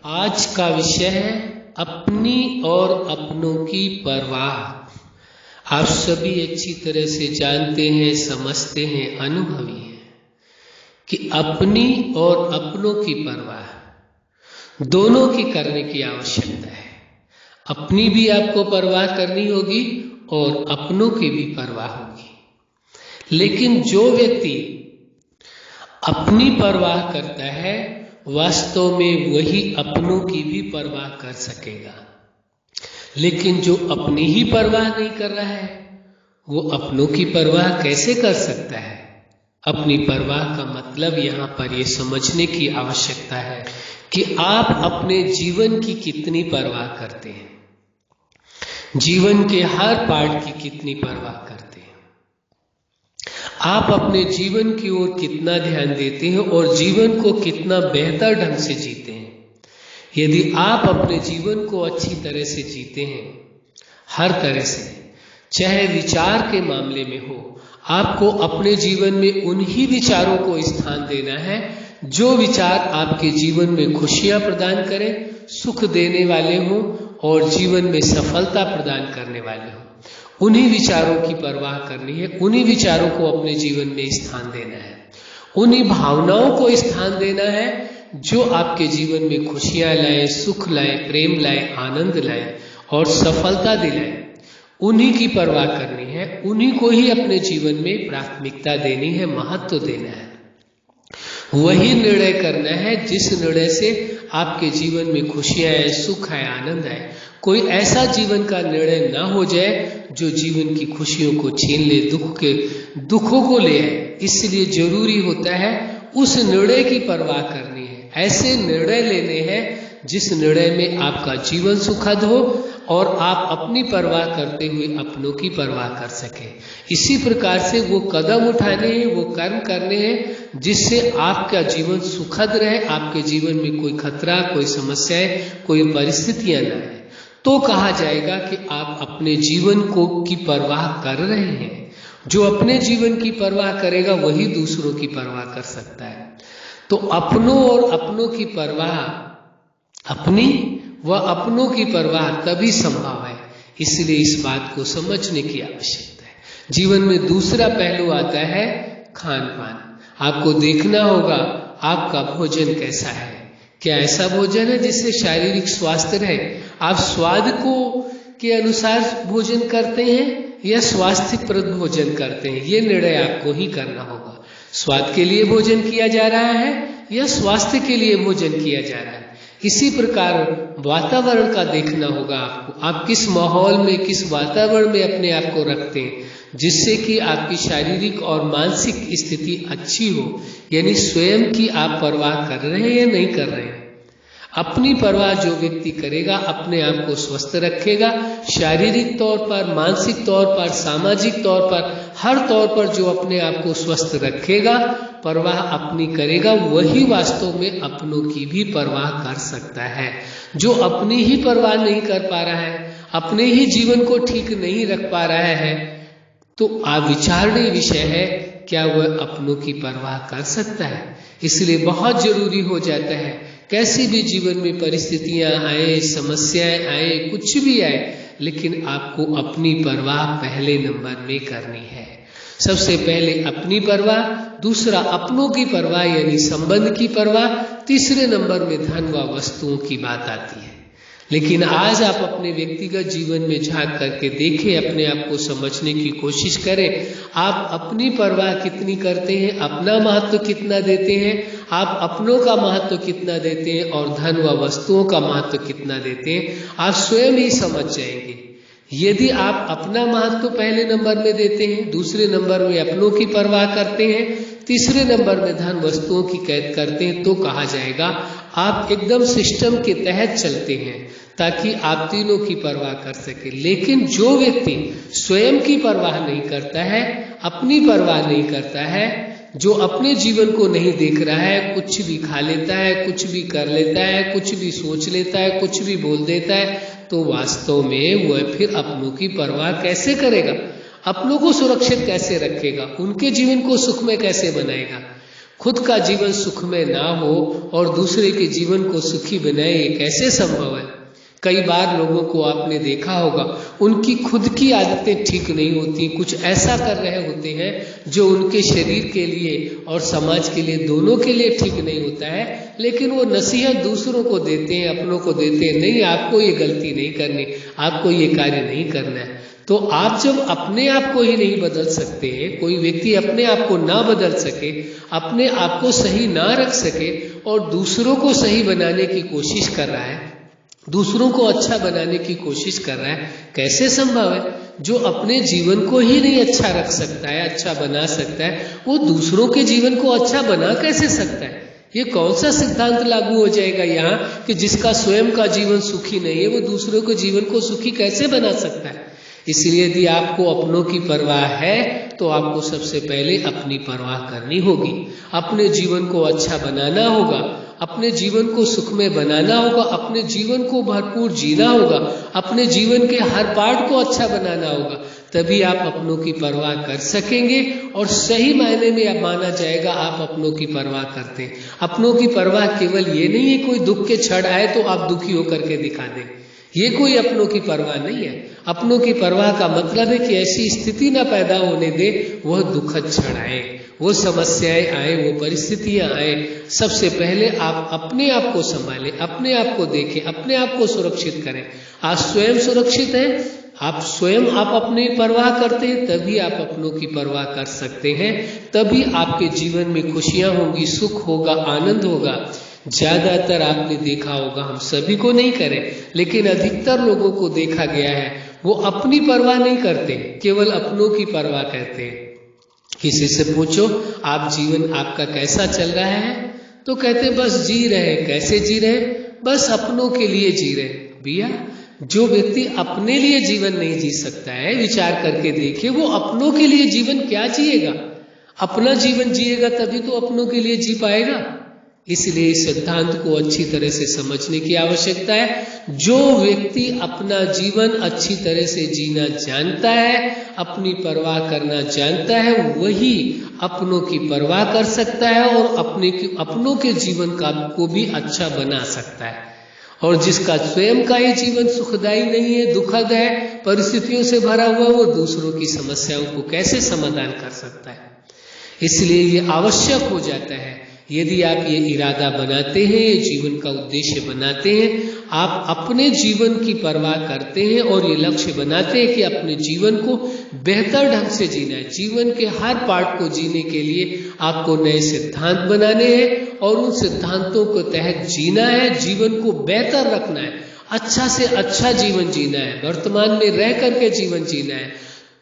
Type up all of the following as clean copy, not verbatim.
आज का विषय है अपनी और अपनों की परवाह। आप सभी अच्छी तरह से जानते हैं, समझते हैं, अनुभवी हैं कि अपनी और अपनों की परवाह दोनों की करने की आवश्यकता है। अपनी भी आपको परवाह करनी होगी और अपनों की भी परवाह होगी। लेकिन जो व्यक्ति अपनी परवाह करता है वास्तव में वही अपनों की भी परवाह कर सकेगा। लेकिन जो अपनी ही परवाह नहीं कर रहा है वो अपनों की परवाह कैसे कर सकता है? अपनी परवाह का मतलब यहाँ पर ये समझने की आवश्यकता है कि आप अपने जीवन की कितनी परवाह करते हैं, जीवन के हर पार्ट की कितनी परवाह करते हैं, आप अपने जीवन की ओर कितना ध्यान देते हैं और जीवन को कितना बेहतर ढंग से जीते हैं। यदि आप अपने जीवन को अच्छी तरह से जीते हैं, हर तरह से, चाहे विचार के मामले में हो, आपको अपने जीवन में उन्हीं विचारों को स्थान देना है जो विचार आपके जीवन में खुशियां प्रदान करें, सुख देने वाले हों और जीवन में सफलता प्रदान करने वाले हों। उन्हीं विचारों की परवाह करनी है, उन्हीं विचारों को अपने जीवन में स्थान देना है, उन्हीं भावनाओं को स्थान देना है जो आपके जीवन में खुशियां लाए, सुख लाए, प्रेम लाए, आनंद लाए और सफलता दिलाए। उन्हीं की परवाह करनी है, उन्हीं को ही अपने जीवन में प्राथमिकता देनी है, महत्व देना है। वही निर्णय करना है जिस निर्णय से आपके जीवन में खुशियां आए, सुख आए, आनंद आए। कोई ऐसा जीवन का निर्णय ना हो जाए जो जीवन की खुशियों को छीन ले, दुखों को ले आए। इसलिए जरूरी होता है उस निर्णय की परवाह करनी है। ऐसे निर्णय लेने हैं जिस निर्णय में आपका जीवन सुखद हो और आप अपनी परवाह करते हुए अपनों की परवाह कर सके। इसी प्रकार से वो कदम उठाने हैं, वो कर्म करने हैं जिससे आपका जीवन सुखद रहे, आपके जीवन में कोई खतरा, कोई समस्याएं, कोई परिस्थितियां न आए। तो कहा जाएगा कि आप अपने जीवन को की परवाह कर रहे हैं। जो अपने जीवन की परवाह करेगा वही दूसरों की परवाह कर सकता है। तो अपनों और अपनों की परवाह, अपनी व अपनों की परवाह तभी संभव है। इसलिए इस बात को समझने की आवश्यकता है। जीवन में दूसरा पहलू आता है खान पान। आपको देखना होगा आपका भोजन कैसा है। क्या ऐसा भोजन है जिससे शारीरिक स्वास्थ्य रहे? आप स्वाद को के अनुसार भोजन करते हैं या स्वास्थ्यप्रद भोजन करते हैं? ये निर्णय आपको ही करना होगा। स्वाद के लिए भोजन किया जा रहा है या स्वास्थ्य के लिए भोजन किया जा रहा है? इसी प्रकार वातावरण का देखना होगा आपको। आप किस माहौल में, किस वातावरण में अपने आप को रखते हैं जिससे कि आपकी शारीरिक और मानसिक स्थिति अच्छी हो। यानी स्वयं की आप परवाह कर रहे हैं या नहीं कर रहे हैं। अपनी परवाह जो व्यक्ति करेगा अपने आप को स्वस्थ रखेगा, शारीरिक तौर पर, मानसिक तौर पर, सामाजिक तौर पर, हर तौर पर जो अपने आप को स्वस्थ रखेगा, परवाह अपनी करेगा, वही वास्तव में अपनों की भी परवाह कर सकता है। जो अपनी ही परवाह नहीं कर पा रहा है, अपने ही जीवन को ठीक नहीं रख पा रहा है, तो विचारणीय विषय है क्या वह अपनों की परवाह कर सकता है। इसलिए बहुत जरूरी हो जाता है कैसी भी जीवन में परिस्थितियां आए, समस्याएं आए, कुछ भी आए, लेकिन आपको अपनी परवाह पहले नंबर में करनी है। सबसे पहले अपनी परवाह, दूसरा अपनों की परवाह यानी संबंध की परवाह, तीसरे नंबर में धन व वस्तुओं की बात आती है। लेकिन आज आप अपने व्यक्तिगत जीवन में झांक करके देखें, अपने आप को समझने की कोशिश करें। आप अपनी परवाह कितनी करते हैं, अपना महत्व कितना देते हैं, आप अपनों का महत्व कितना देते हैं और धन व वस्तुओं का महत्व कितना देते हैं, आप स्वयं ही समझ जाएंगे। यदि आप अपना महत्व पहले नंबर में देते हैं, दूसरे नंबर में अपनों की परवाह करते हैं, तीसरे नंबर में धन वस्तुओं की कैद करते हैं, तो कहा जाएगा आप एकदम सिस्टम के तहत चलते हैं ताकि आप तीनों की परवाह कर सके। लेकिन जो व्यक्ति स्वयं की परवाह नहीं करता है, अपनी परवाह नहीं करता है, जो अपने जीवन को नहीं देख रहा है, कुछ भी खा लेता है, कुछ भी कर लेता है, कुछ भी सोच लेता है, कुछ भी बोल देता है, तो वास्तव में वह फिर अपनों की परवाह कैसे करेगा? अपनों को सुरक्षित कैसे रखेगा? उनके जीवन को सुखमय कैसे बनाएगा? खुद का जीवन सुखमय ना हो और दूसरे के जीवन को सुखी बनाए, ये कैसे संभव है? कई बार लोगों को आपने देखा होगा, उनकी खुद की आदतें ठीक नहीं होती, कुछ ऐसा कर रहे होते हैं जो उनके शरीर के लिए और समाज के लिए, दोनों के लिए ठीक नहीं होता है, लेकिन वो नसीहत दूसरों को देते हैं, अपनों को देते हैं, नहीं आपको ये गलती नहीं करनी, आपको ये कार्य नहीं करना है। तो आप जब अपने आप को ही नहीं बदल सकते, कोई व्यक्ति अपने आप को ना बदल सके, अपने आप को सही ना रख सके और दूसरों को सही बनाने की कोशिश कर रहा है, दूसरों को अच्छा बनाने की कोशिश कर रहा है, कैसे संभव है? जो अपने जीवन को ही नहीं अच्छा रख सकता है, अच्छा बना सकता है, वो दूसरों के जीवन को अच्छा बना कैसे सकता है? ये कौन सा सिद्धांत लागू हो जाएगा यहाँ कि जिसका स्वयं का जीवन सुखी नहीं है वो दूसरों के जीवन को सुखी कैसे बना सकता है? इसलिए यदि आपको अपनों की परवाह है तो आपको सबसे पहले अपनी परवाह करनी होगी, अपने जीवन को अच्छा बनाना होगा, अपने जीवन को सुखमय बनाना होगा, अपने जीवन को भरपूर जीना होगा, अपने जीवन के हर पार्ट को अच्छा बनाना होगा, तभी आप अपनों की परवाह कर सकेंगे और सही मायने में अब माना जाएगा आप अपनों की परवाह करते हैं। अपनों की परवाह केवल ये नहीं है कोई दुख के क्षण आए तो आप दुखी होकर के दिखा दें, ये कोई अपनों की परवाह नहीं है। अपनों की परवाह का मतलब है कि ऐसी स्थिति ना पैदा होने दे, वह दुखद क्षण आए, वो समस्याएं आए, वो परिस्थितियां आए, सबसे पहले आप अपने आप को संभालें, अपने आप को देखें, अपने आप को सुरक्षित करें। आप स्वयं सुरक्षित हैं, आप स्वयं आप अपनी परवाह करते हैं, तभी आप अपनों की परवाह कर सकते हैं, तभी आपके जीवन में खुशियां होंगी, सुख होगा, आनंद होगा। ज्यादातर आपने देखा होगा, हम सभी को नहीं करें लेकिन अधिकतर लोगों को देखा गया है, वो अपनी परवाह नहीं करते, केवल अपनों की परवाह करते हैं। किसी से पूछो आप जीवन आपका कैसा चल रहा है, तो कहते बस जी रहे। कैसे जी रहे? बस अपनों के लिए जी रहे। भैया, जो व्यक्ति अपने लिए जीवन नहीं जी सकता है, विचार करके देखिए वो अपनों के लिए जीवन क्या जिएगा? अपना जीवन जिएगा तभी तो अपनों के लिए जी पाएगा। इसलिए इस सिद्धांत को अच्छी तरह से समझने की आवश्यकता है। जो व्यक्ति अपना जीवन अच्छी तरह से जीना जानता है, अपनी परवाह करना जानता है, वही अपनों की परवाह कर सकता है और अपनों के जीवन को भी अच्छा बना सकता है। और जिसका स्वयं का ये जीवन सुखदायी नहीं है, दुखद है, परिस्थितियों से भरा हुआ, वो दूसरों की समस्याओं को कैसे समाधान कर सकता है? इसलिए ये आवश्यक हो जाता है, यदि आप ये इरादा बनाते हैं, ये जीवन का उद्देश्य बनाते हैं, आप अपने जीवन की परवाह करते हैं और ये लक्ष्य बनाते हैं कि अपने जीवन को बेहतर ढंग से जीना है, जीवन के हर पार्ट को जीने के लिए आपको नए सिद्धांत बनाने हैं और उन सिद्धांतों के तहत जीना है, जीवन को बेहतर रखना है, अच्छा से अच्छा जीवन जीना है, वर्तमान में रह करके जीवन जीना है।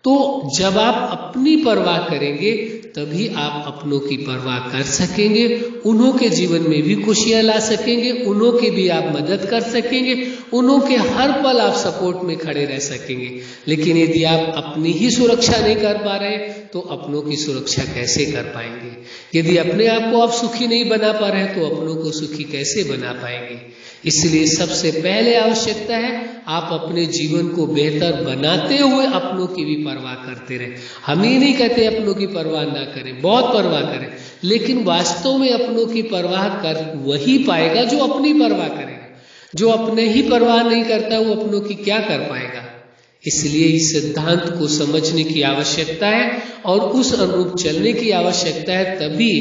तो जब आप अपनी परवाह करेंगे तभी आप अपनों की परवाह कर सकेंगे, उन्हों के जीवन में भी खुशियां ला सकेंगे, उन्हों की भी आप मदद कर सकेंगे, उन्हों के हर पल आप सपोर्ट में खड़े रह सकेंगे। लेकिन यदि आप अपनी ही सुरक्षा नहीं कर पा रहे तो अपनों की सुरक्षा कैसे कर पाएंगे? यदि अपने आप को आप सुखी नहीं बना पा रहे तो अपनों को सुखी कैसे बना पाएंगे? इसलिए सबसे पहले आवश्यकता है आप अपने जीवन को बेहतर बनाते हुए अपनों की भी परवाह करते रहें। हम ही नहीं कहते अपनों की परवाह ना करें, बहुत परवाह करें, लेकिन वास्तव में अपनों की परवाह कर वही पाएगा जो अपनी परवाह करेगा। जो अपने ही परवाह नहीं करता वो अपनों की क्या कर पाएगा? इसलिए इस सिद्धांत को समझने की आवश्यकता है और उस अनुरूप चलने की आवश्यकता है, तभी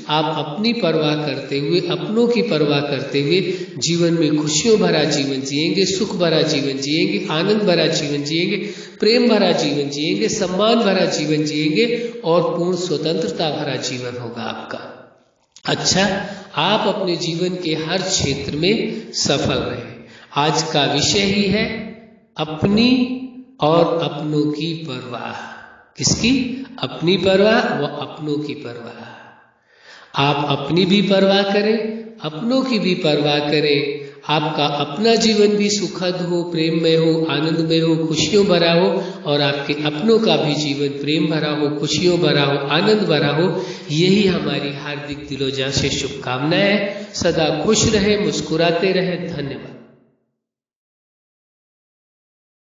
आप अपनी परवाह करते हुए, अपनों की परवाह करते हुए जीवन में खुशियों भरा जीवन जिएंगे, सुख भरा जीवन जिएंगे, आनंद भरा जीवन जिएंगे, प्रेम भरा जीवन जिएंगे, सम्मान भरा जीवन जिएंगे और पूर्ण स्वतंत्रता भरा जीवन होगा आपका। अच्छा, आप अपने जीवन के हर क्षेत्र में सफल रहें। आज का विषय ही है अपनी और अपनों की परवाह। किसकी? अपनी परवाह व अपनों की परवाह। आप अपनी भी परवाह करें, अपनों की भी परवाह करें। आपका अपना जीवन भी सुखद हो, प्रेममय हो, आनंदमय हो, खुशियों भरा हो और आपके अपनों का भी जीवन प्रेम भरा हो, खुशियों भरा हो, आनंद भरा हो। यही हमारी हार्दिक दिलोजान से शुभकामनाएं है। सदा खुश रहे, मुस्कुराते रहे। धन्यवाद।